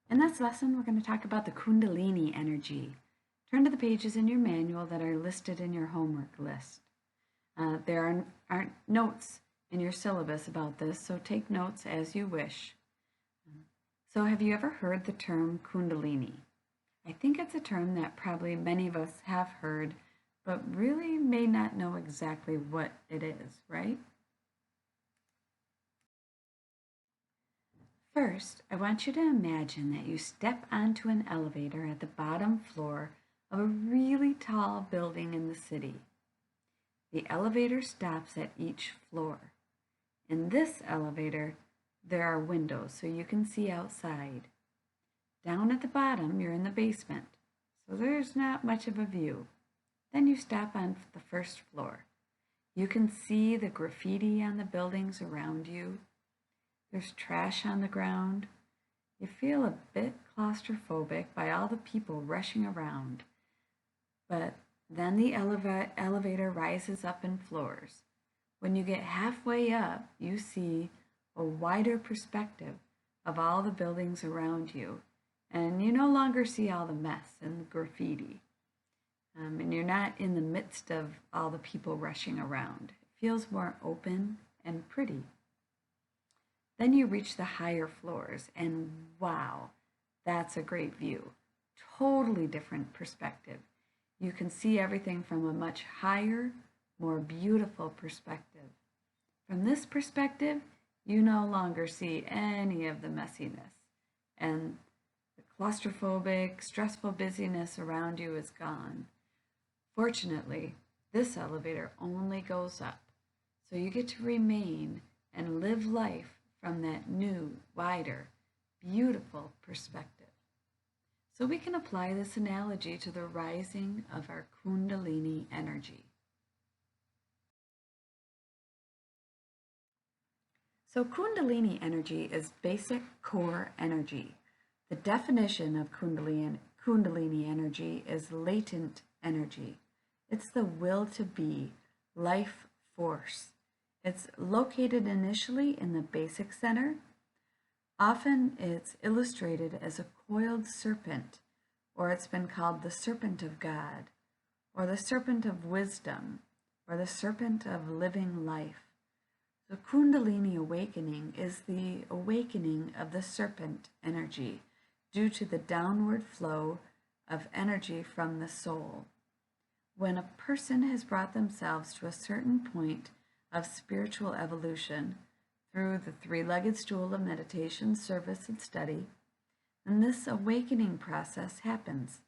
In this lesson, we're going to talk about the Kundalini energy. Turn to the pages in your manual that are listed in your homework list. There aren't notes in your syllabus about this, so take notes as you wish. So have you ever heard the term Kundalini? I think it's a term that probably many of us have heard, but really may not know exactly what it is, right? First, I want you to imagine that you step onto an elevator at the bottom floor of a really tall building in the city. The elevator stops at each floor. In this elevator, there are windows so you can see outside. Down at the bottom, you're in the basement, so there's not much of a view. Then you stop on the first floor. You can see the graffiti on the buildings around you. There's trash on the ground. You feel a bit claustrophobic by all the people rushing around. But then the elevator rises up in floors. When you get halfway up, you see a wider perspective of all the buildings around you. And you no longer see all the mess and the graffiti. And you're not in the midst of all the people rushing around. It feels more open and pretty. Then you reach the higher floors, and wow, that's a great view. Totally different perspective. You can see everything from a much higher, more beautiful perspective. From this perspective, you no longer see any of the messiness, and the claustrophobic, stressful busyness around you is gone. Fortunately, this elevator only goes up, so you get to remain and live life from that new, wider, beautiful perspective. So we can apply this analogy to the rising of our Kundalini energy. So Kundalini energy is basic core energy. The definition of Kundalini energy is latent energy. It's the will to be, life force. It's located initially in the basic center. Often it's illustrated as a coiled serpent, or it's been called the serpent of God, or the serpent of wisdom, or the serpent of living life. The Kundalini awakening is the awakening of the serpent energy due to the downward flow of energy from the soul. When a person has brought themselves to a certain point of spiritual evolution through the three-legged stool of meditation, service, and study, and this awakening process happens.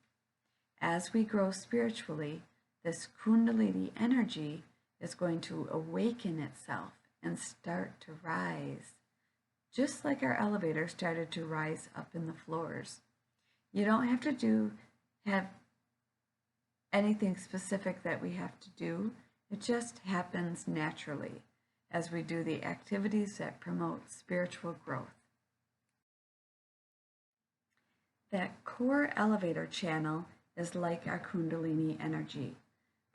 As we grow spiritually, this Kundalini energy is going to awaken itself and start to rise, just like our elevator started to rise up in the floors. You don't have to have anything specific that we have to do. It just happens naturally as we do the activities that promote spiritual growth. That core elevator channel is like our Kundalini energy.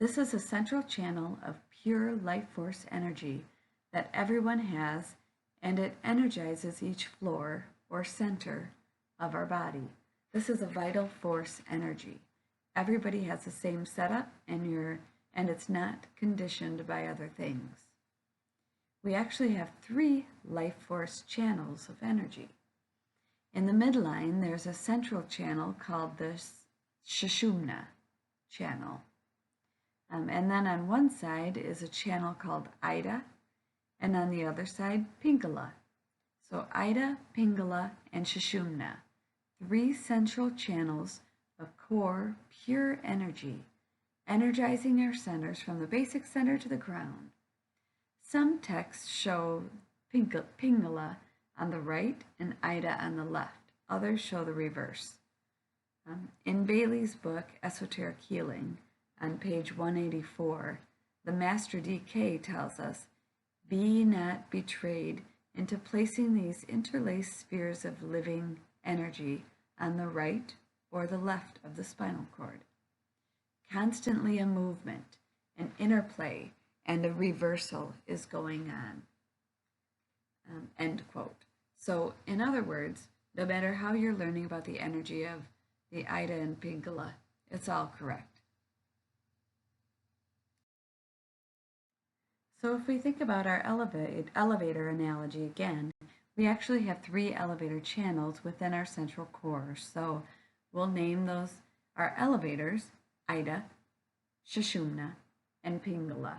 This is a central channel of pure life force energy that everyone has, and it energizes each floor or center of our body. This is a vital force energy. Everybody has the same setup, and it's not conditioned by other things. We actually have 3 life force channels of energy. In the midline, there's a central channel called the Sushumna channel. And then on one side is a channel called Ida, and on the other side, Pingala. So Ida, Pingala, and Sushumna, 3 central channels of core, pure energy, energizing our centers from the basic center to the ground. Some texts show Pingala on the right and Ida on the left. Others show the reverse. In Bailey's book, Esoteric Healing, on page 184, the Master DK tells us, "Be not betrayed into placing these interlaced spheres of living energy on the right or the left of the spinal cord. Constantly a movement, an interplay, and a reversal is going on." End quote. So, in other words, No matter how you're learning about the energy of the Ida and Pingala, it's all correct. So if we think about our elevator analogy again, we actually have 3 elevator channels within our central core. So we'll name those our elevators, Ida, Sushumna, and Pingala.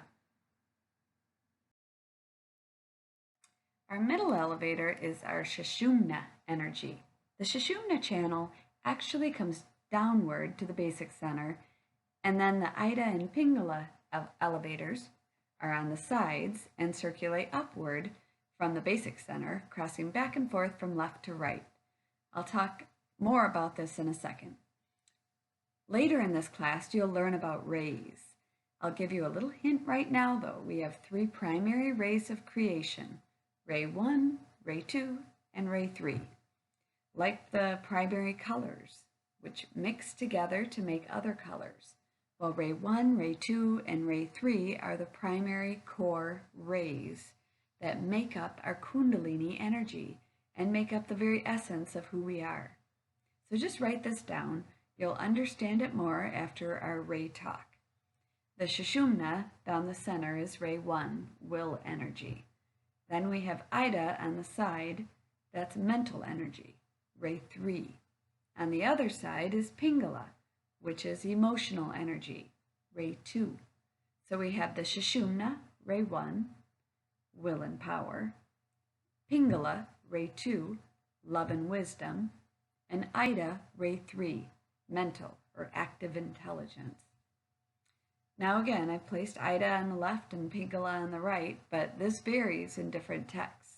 Our middle elevator is our Sushumna energy. The Sushumna channel actually comes downward to the basic center, and then the Ida and Pingala elevators are on the sides and circulate upward from the basic center, crossing back and forth from left to right. I'll talk more about this in a second. Later in this class, you'll learn about rays. I'll give you a little hint right now, though. We have 3 primary rays of creation: Ray 1, Ray 2, and Ray 3. Like the primary colors, which mix together to make other colors. Well, Ray 1, Ray 2, and Ray 3 are the primary core rays that make up our Kundalini energy and make up the very essence of who we are. So just write this down. You'll understand it more after our ray talk. The Sushumna down the center is Ray 1, will energy. Then we have Ida on the side, that's mental energy, Ray 3. On the other side is Pingala, which is emotional energy, Ray 2. So we have the Sushumna, Ray 1, will and power, Pingala, Ray 2, love and wisdom, and Ida, Ray 3, mental or active intelligence. Now again, I've placed Ida on the left and Pingala on the right, but this varies in different texts.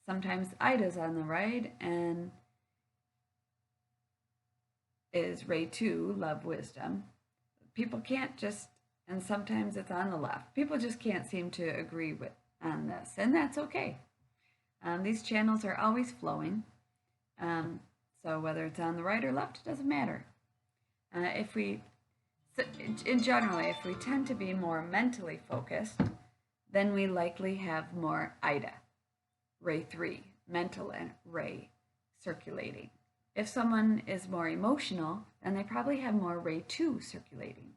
Sometimes Ida's on the right and is Ray 2, love, wisdom. People can't just, and sometimes it's on the left. People just can't seem to agree on this, and that's okay. These channels are always flowing, so whether it's on the right or left, it doesn't matter. In general, if we tend to be more mentally focused, then we likely have more Ida, Ray 3, mental and Ray circulating. If someone is more emotional, then they probably have more Ray 2 circulating.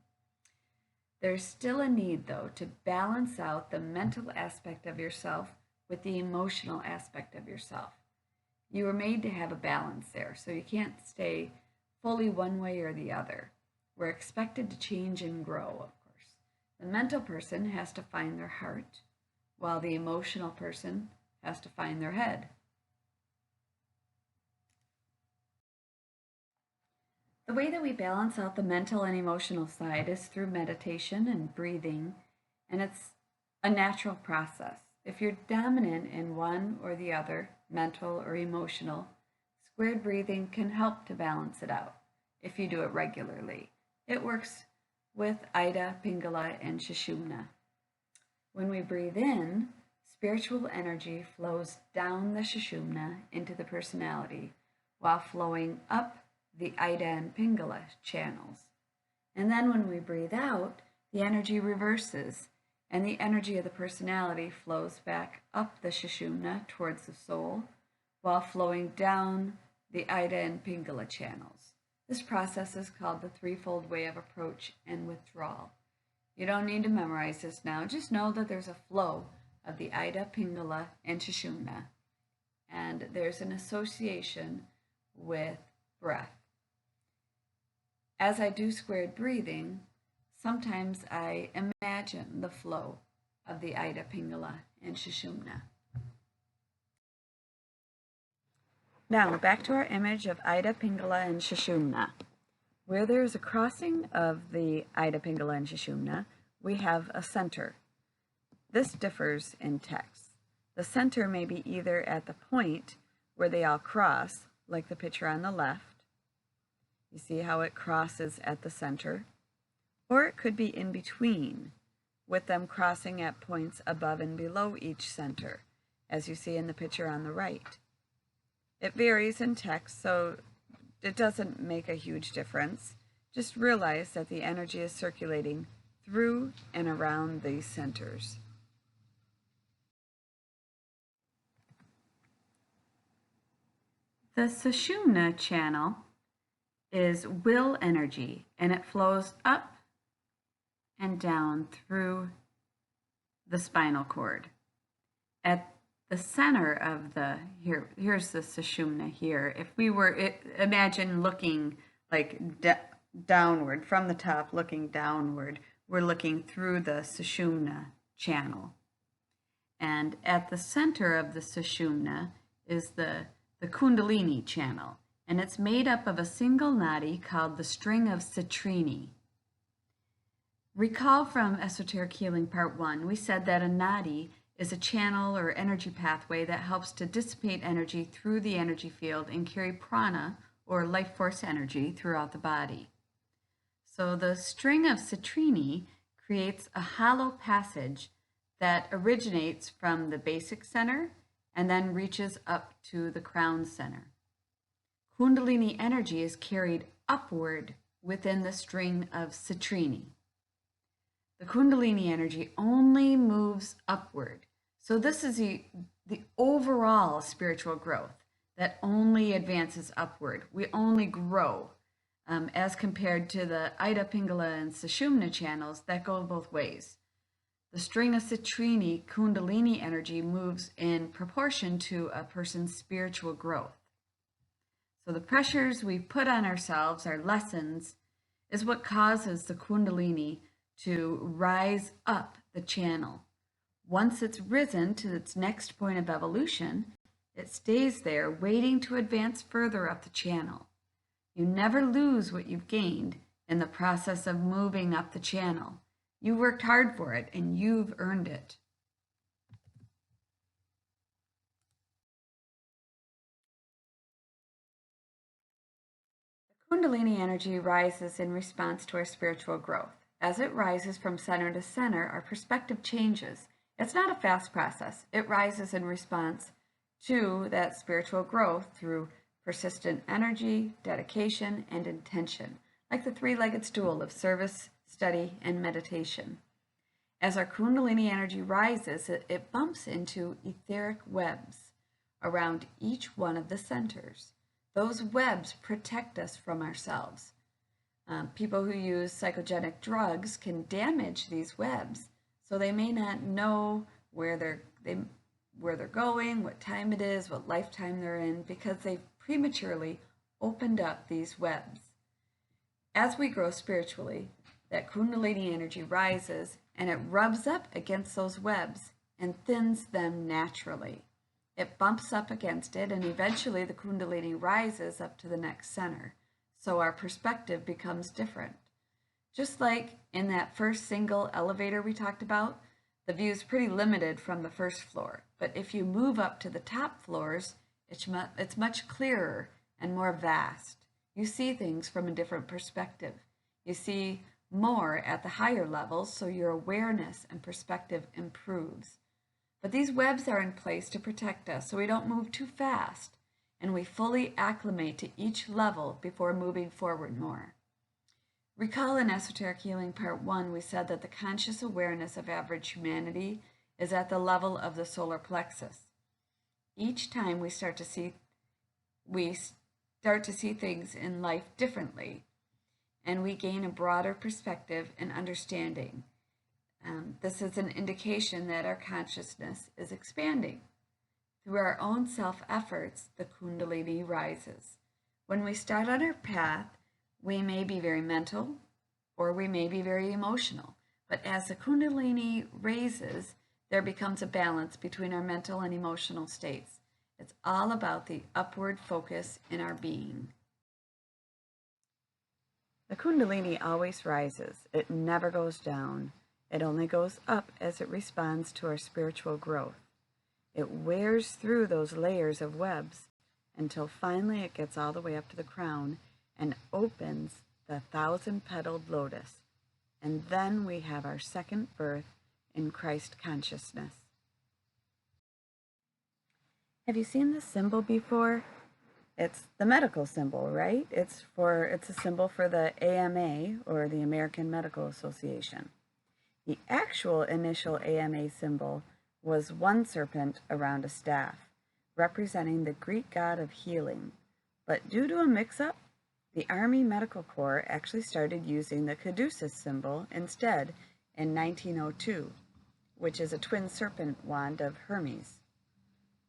There's still a need, though, to balance out the mental aspect of yourself with the emotional aspect of yourself. You were made to have a balance there, so you can't stay fully one way or the other. We're expected to change and grow, of course. The mental person has to find their heart, while the emotional person has to find their head. The way that we balance out the mental and emotional side is through meditation and breathing, and it's a natural process. If you're dominant in one or the other, mental or emotional, squared breathing can help to balance it out if you do it regularly. It works with Ida, Pingala, and Sushumna. When we breathe in, spiritual energy flows down the Sushumna into the personality while flowing up the Ida and Pingala channels. And then when we breathe out, the energy reverses and the energy of the personality flows back up the Sushumna towards the soul while flowing down the Ida and Pingala channels. This process is called the threefold way of approach and withdrawal. You don't need to memorize this now. Just know that there's a flow of the Ida, Pingala, and Sushumna, and there's an association with breath. As I do squared breathing, sometimes I imagine the flow of the Ida, Pingala, and Sushumna. Now, back to our image of Ida, Pingala, and Sushumna. Where there is a crossing of the Ida, Pingala, and Sushumna, we have a center. This differs in text. The center may be either at the point where they all cross, like the picture on the left. You see how it crosses at the center. Or it could be in between, with them crossing at points above and below each center, as you see in the picture on the right. It varies in text, so it doesn't make a huge difference. Just realize that the energy is circulating through and around these centers. The Sushumna channel is will energy, and it flows up and down through the spinal cord. At the center of here's the Sushumna here. If we were, imagine looking like downward, from the top looking downward, we're looking through the Sushumna channel. And at the center of the Sushumna is the Kundalini channel, and it's made up of a single nadi called the string of Citrine. Recall from Esoteric Healing Part 1, we said that a nadi is a channel or energy pathway that helps to dissipate energy through the energy field and carry prana or life force energy throughout the body. So the string of Citrine creates a hollow passage that originates from the basic center and then reaches up to the crown center. Kundalini energy is carried upward within the string of Citrine. The Kundalini energy only moves upward. So this is the overall spiritual growth that only advances upward. We only grow as compared to the Ida, Pingala, and Sushumna channels that go both ways. The string of Citrine, Kundalini energy, moves in proportion to a person's spiritual growth. So the pressures we put on ourselves, our lessons, is what causes the Kundalini to rise up the channel. Once it's risen to its next point of evolution, it stays there waiting to advance further up the channel. You never lose what you've gained in the process of moving up the channel. You worked hard for it and you've earned it. The Kundalini energy rises in response to our spiritual growth. As it rises from center to center, our perspective changes. It's not a fast process. It rises in response to that spiritual growth through persistent energy, dedication, and intention, like the three-legged stool of service, study, and meditation. As our Kundalini energy rises, it bumps into etheric webs around each one of the centers. Those webs protect us from ourselves. People who use psychogenic drugs can damage these webs, so they may not know where they're going, what time it is, what lifetime they're in, because they've prematurely opened up these webs. As we grow spiritually, that Kundalini energy rises and it rubs up against those webs and thins them naturally. It bumps up against it, and eventually the Kundalini rises up to the next center. So our perspective becomes different. Just like in that first single elevator we talked about, the view is pretty limited from the first floor. But if you move up to the top floors, it's much clearer and more vast. You see things from a different perspective. You see more at the higher levels, so your awareness and perspective improves. But these webs are in place to protect us so we don't move too fast, and we fully acclimate to each level before moving forward more. Recall in Esoteric Healing Part 1, we said that the conscious awareness of average humanity is at the level of the solar plexus. Each time we start to see things in life differently, and we gain a broader perspective and understanding. This is an indication that our consciousness is expanding. Through our own self-efforts, the Kundalini rises. When we start on our path, we may be very mental or we may be very emotional. But as the Kundalini raises, there becomes a balance between our mental and emotional states. It's all about the upward focus in our being. The Kundalini always rises. It never goes down. It only goes up as it responds to our spiritual growth. It wears through those layers of webs until finally it gets all the way up to the crown and opens the 1,000-petaled lotus. And then we have our second birth in Christ consciousness. Have you seen this symbol before? It's the medical symbol, right? It's a symbol for the AMA, or the American Medical Association. The actual initial AMA symbol was one serpent around a staff, representing the Greek god of healing, But due to a mix-up, the Army Medical Corps actually started using the caduceus symbol instead in 1902, which is a twin serpent wand of Hermes,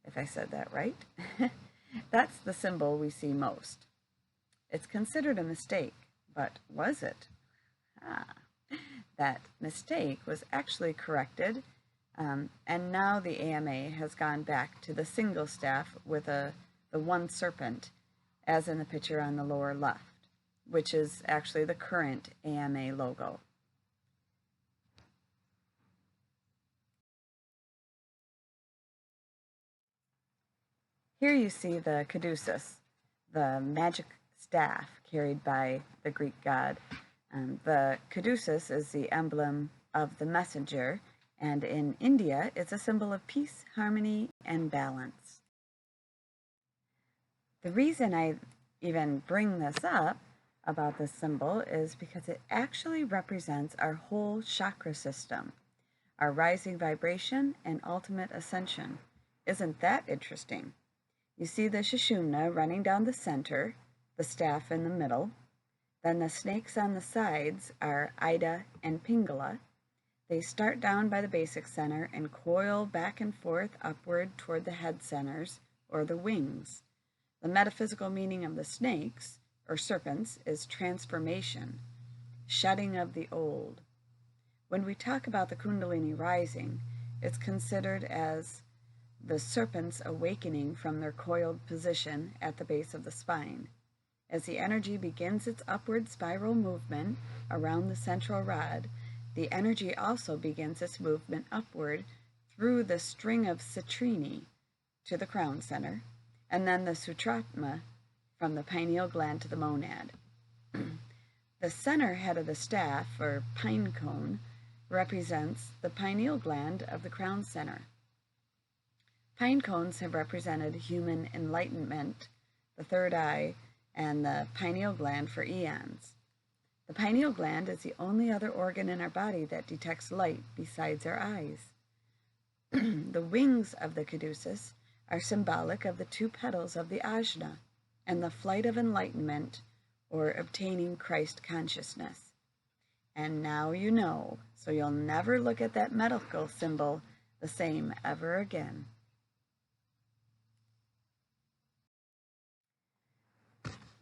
if I said that right. That's the symbol we see most. It's considered a mistake, but was it? That mistake was actually corrected, and now the AMA has gone back to the single staff with the one serpent, as in the picture on the lower left, which is actually the current AMA logo. Here you see the caduceus, the magic staff carried by the Greek god. The caduceus is the emblem of the messenger, and in India, it's a symbol of peace, harmony, and balance. The reason I even bring this up about this symbol is because it actually represents our whole chakra system, our rising vibration and ultimate ascension. Isn't that interesting? You see the Sushumna running down the center, the staff in the middle. Then the snakes on the sides are Ida and Pingala. They start down by the basic center and coil back and forth upward toward the head centers, or the wings. The metaphysical meaning of the snakes, or serpents, is transformation, shedding of the old. When we talk about the Kundalini rising, it's considered as the serpents awakening from their coiled position at the base of the spine. As the energy begins its upward spiral movement around the central rod, the energy also begins its movement upward through the string of Citrine to the crown center, and then the Sutratma from the pineal gland to the monad. The center head of the staff, or pine cone, represents the pineal gland of the crown center. Pine cones have represented human enlightenment, the third eye, and the pineal gland for eons. The pineal gland is the only other organ in our body that detects light besides our eyes. The wings of the caduceus are symbolic of the two petals of the ajna and the flight of enlightenment, or obtaining Christ consciousness. And now you know, so you'll never look at that medical symbol the same ever again.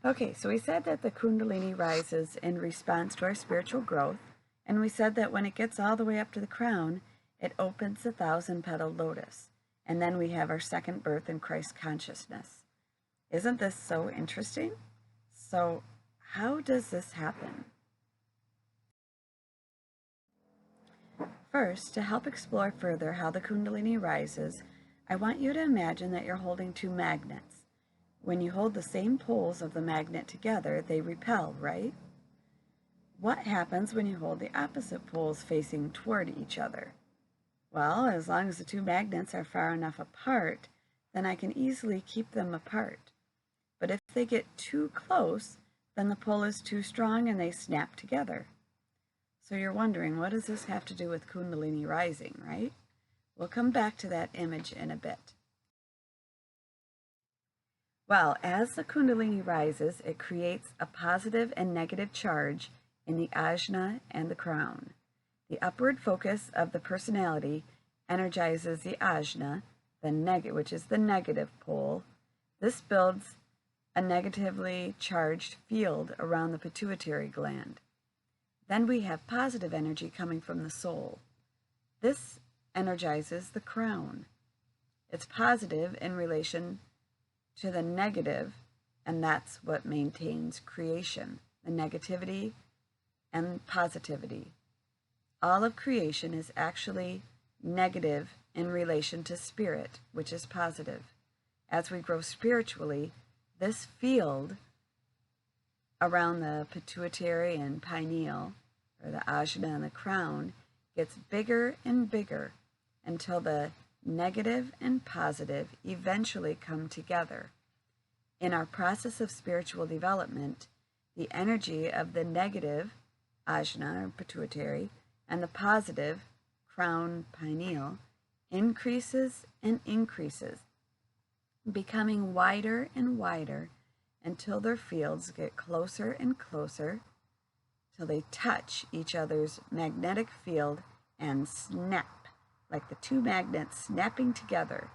Okay, so we said that the Kundalini rises in response to our spiritual growth, and we said that when it gets all the way up to the crown, it opens the 1,000-petaled lotus, and then we have our second birth in Christ consciousness. Isn't this so interesting? So, how does this happen? First, to help explore further how the Kundalini rises, I want you to imagine that you're holding two magnets. When you hold the same poles of the magnet together, they repel, right? What happens when you hold the opposite poles facing toward each other? Well, as long as the two magnets are far enough apart, then I can easily keep them apart. But if they get too close, then the pull is too strong and they snap together. So you're wondering, what does this have to do with Kundalini rising, right? We'll come back to that image in a bit. Well, as the Kundalini rises, it creates a positive and negative charge in the ajna and the crown. The upward focus of the personality energizes the ajna, which is the negative pole. This builds a negatively charged field around the pituitary gland. Then we have positive energy coming from the soul. This energizes the crown. It's positive in relation to the negative, and that's what maintains creation, the negativity and positivity. All of creation is actually negative in relation to spirit, which is positive. As we grow spiritually, this field around the pituitary and pineal, or the ajna and the crown, gets bigger and bigger until the negative and positive eventually come together. In our process of spiritual development, the energy of the negative, ajna or pituitary, and the positive, crown pineal, increases and increases, becoming wider and wider until their fields get closer and closer, till they touch each other's magnetic field and snap, like the two magnets snapping together.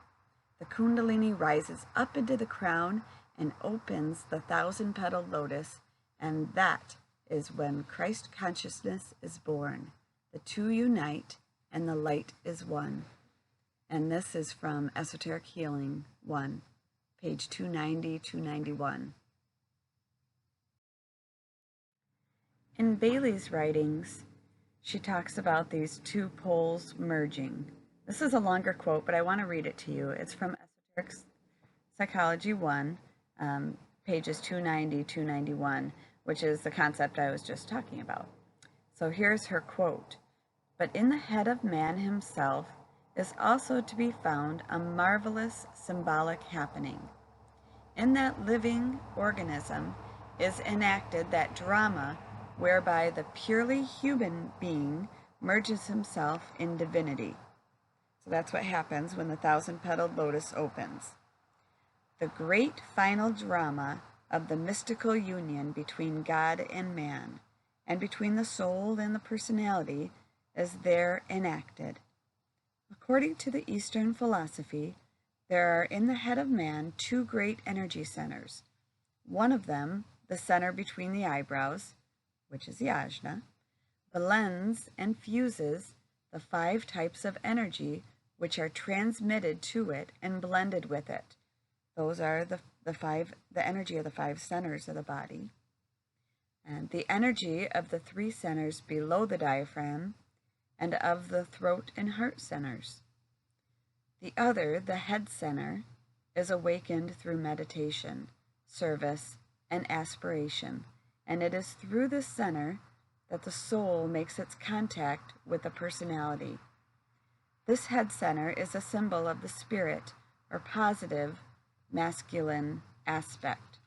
The Kundalini rises up into the crown and opens the 1,000-petaled lotus, and that is when Christ consciousness is born. The two unite, and the light is one. And this is from Esoteric Healing 1, page 290, 291. In Bailey's writings, she talks about these two poles merging. This is a longer quote, but I want to read it to you. It's from Esoteric Psychology 1, pages 290, 291, which is the concept I was just talking about. So here's her quote. "But in the head of man himself is also to be found a marvelous symbolic happening. In that living organism is enacted that drama whereby the purely human being merges himself in divinity." So that's what happens when the 1,000-petaled lotus opens. "The great final drama of the mystical union between God and man, and between the soul and the personality, is there enacted. According to the Eastern philosophy, there are in the head of man two great energy centers. One of them, the center between the eyebrows, which is the ajna, blends and fuses the 5 types of energy which are transmitted to it and blended with it. Those are the energy of the 5 centers of the body. And the energy of the 3 centers below the diaphragm and of the throat and heart centers. The other, the head center, is awakened through meditation, service, and aspiration, and it is through this center that the soul makes its contact with the personality. This head center is a symbol of the spirit, or positive, masculine aspect,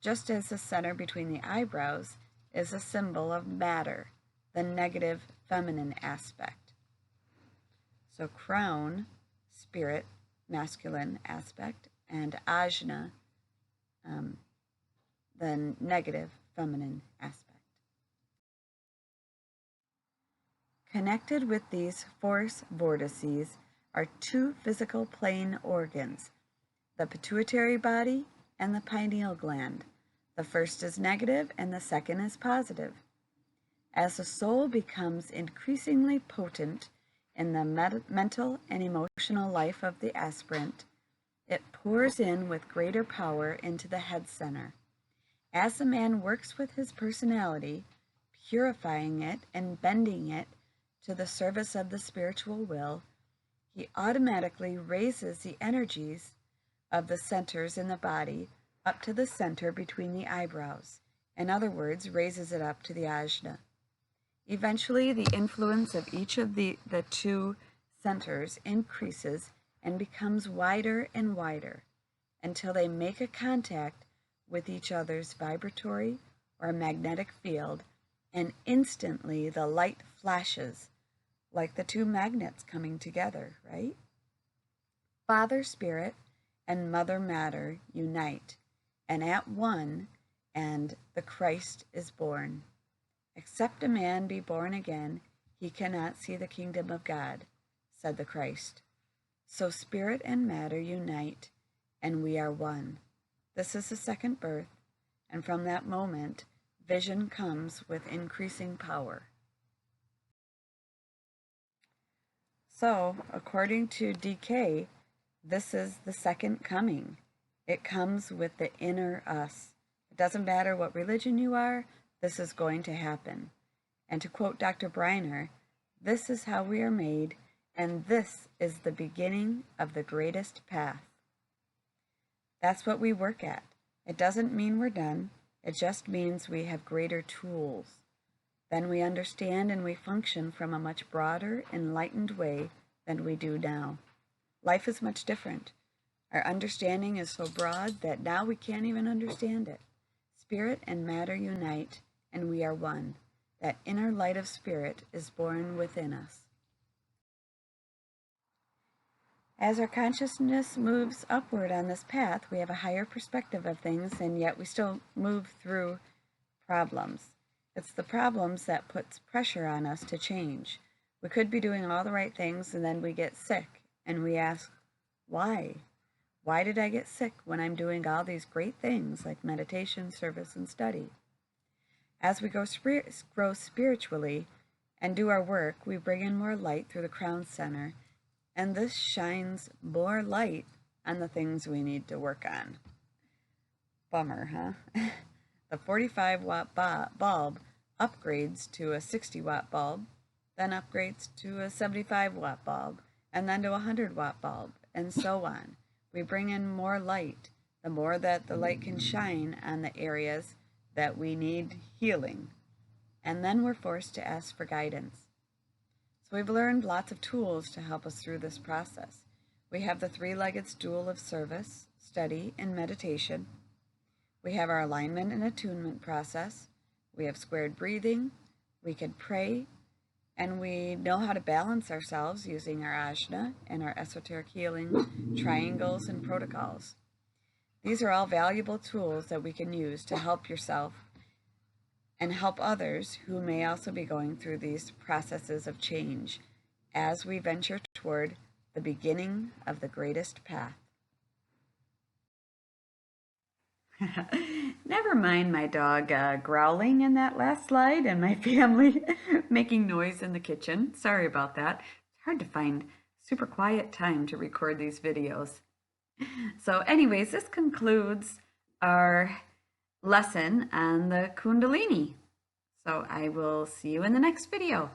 just as the center between the eyebrows is a symbol of matter, the negative, feminine aspect. So crown, spirit, masculine aspect, and ajna, the negative, feminine aspect. Connected with these force vortices are 2 physical plane organs, the pituitary body and the pineal gland. The first is negative and the second is positive. As the soul becomes increasingly potent in the mental and emotional life of the aspirant, it pours in with greater power into the head center. As the man works with his personality, purifying it and bending it to the service of the spiritual will, he automatically raises the energies of the centers in the body up to the center between the eyebrows. In other words, raises it up to the ajna. Eventually, the influence of each of the 2 centers increases and becomes wider and wider until they make a contact with each other's vibratory or magnetic field, and instantly the light flashes like the 2 magnets coming together, right? Father Spirit and Mother Matter unite, and at one, and the Christ is born. Except a man be born again, he cannot see the kingdom of God, said the Christ. So spirit and matter unite, and we are one. This is the second birth, and from that moment, vision comes with increasing power. So, according to DK, this is the second coming. It comes with the inner us. It doesn't matter what religion you are, this is going to happen. And to quote Dr. Briner, this is how we are made, and this is the beginning of the greatest path. That's what we work at. It doesn't mean we're done. It just means we have greater tools. Then we understand and we function from a much broader, enlightened way than we do now. Life is much different. Our understanding is so broad that now we can't even understand it. Spirit and matter unite, and we are one. That inner light of spirit is born within us. As our consciousness moves upward on this path, we have a higher perspective of things, and yet we still move through problems. It's the problems that puts pressure on us to change. We could be doing all the right things, and then we get sick, and we ask, why? Why did I get sick when I'm doing all these great things like meditation, service, and study? As we grow spiritually and do our work, we bring in more light through the crown center, and this shines more light on the things we need to work on. Bummer, huh? The 45-watt bulb upgrades to a 60-watt bulb, then upgrades to a 75-watt bulb, and then to a 100-watt bulb, and so on. We bring in more light, the more that the light can shine on the areas that we need healing. And then we're forced to ask for guidance. So we've learned lots of tools to help us through this process. We have the three-legged stool of service, study, and meditation. We have our alignment and attunement process. We have squared breathing. We can pray. And we know how to balance ourselves using our asana and our esoteric healing triangles and protocols. These are all valuable tools that we can use to help yourself and help others who may also be going through these processes of change as we venture toward the beginning of the greatest path. Never mind my dog growling in that last slide and my family making noise in the kitchen. Sorry about that. It's hard to find super quiet time to record these videos. So anyways, this concludes our lesson on the Kundalini. So I will see you in the next video.